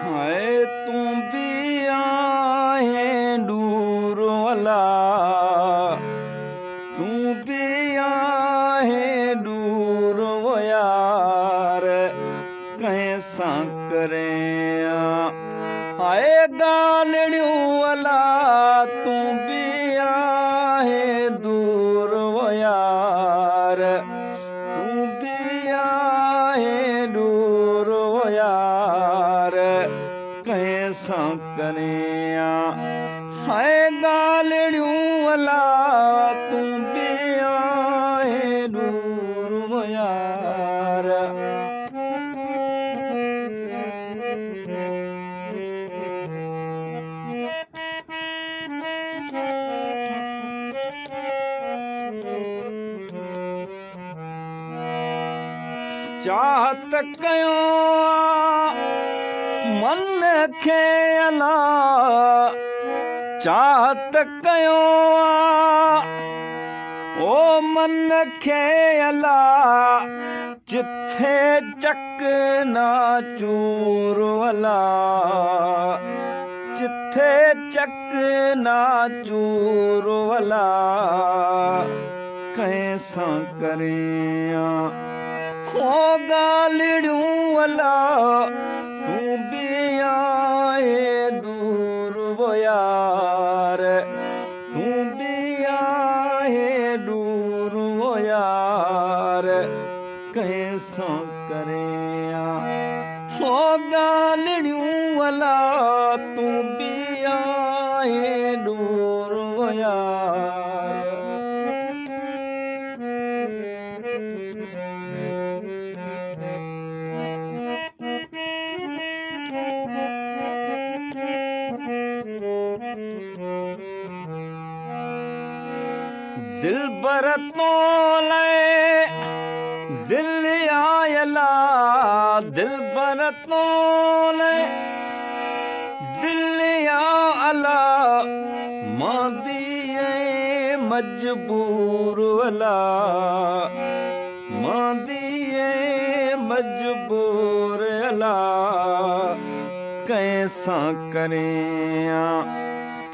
हाय तू भी आहे दूर वाला, तू भी आहे दूर वो यार कैसा करें। हाय गालियों वाला तू भी आहे दूर वो यार, तू भी आहे दूर वो यार कैसा करें। हाय गालियों वाला तू भी आहे दूर वो यार। चाहत कयो मन खे अला, चाहत कयो ओ मन खे अला, जिथे चक ना चूर अला, जिथे चक ना चूर अला कैसा करें। हो गालियों वाला तू भी आए दूर वो यार, तू भी आए दूर वो यार कैसा करें। हो गालियों वाला तू भी आए दूर वो यार। दिल बर तोले दिल आयला, दिल बर तोले दिल आला, मादिए मजबूर वाला, मादिए मजबूर वाला कैसा करें।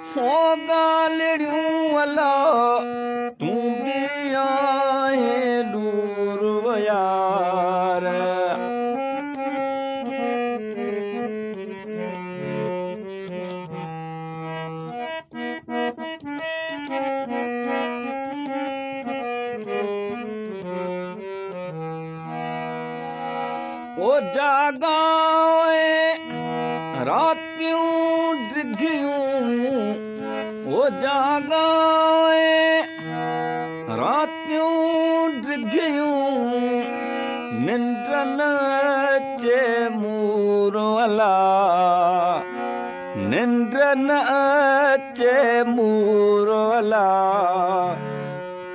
हो गालियों वाला तू भी आए दूर वो यार। ओ जागाए रातियों डिगियों, ओ जागाए रातियों डिगियों, निंद्रन चे मूर वाला, निंद्रन चे मूर वाला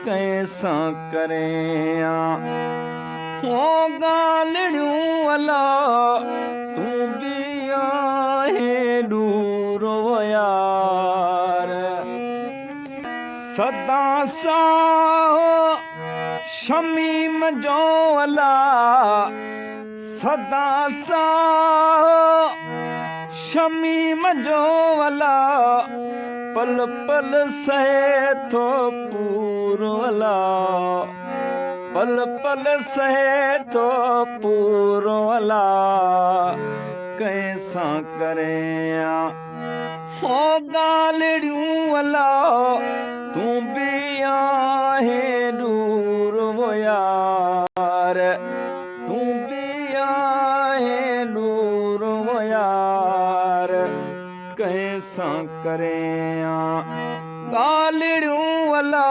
कैसा करें। हो गालियों वाला तू भी आए दूर वो यार। सदा सा शमीम जो वाला, सदा सा शमीम जो वाला, पल पल सहे तो पूर वाला, पल पल सहे तो पूर वाला कैसा करें। हो गालियों वाला तू भी आहे दूर वो यार, तू भी आहे दूर वो यार कैसा करें। गालियों वाला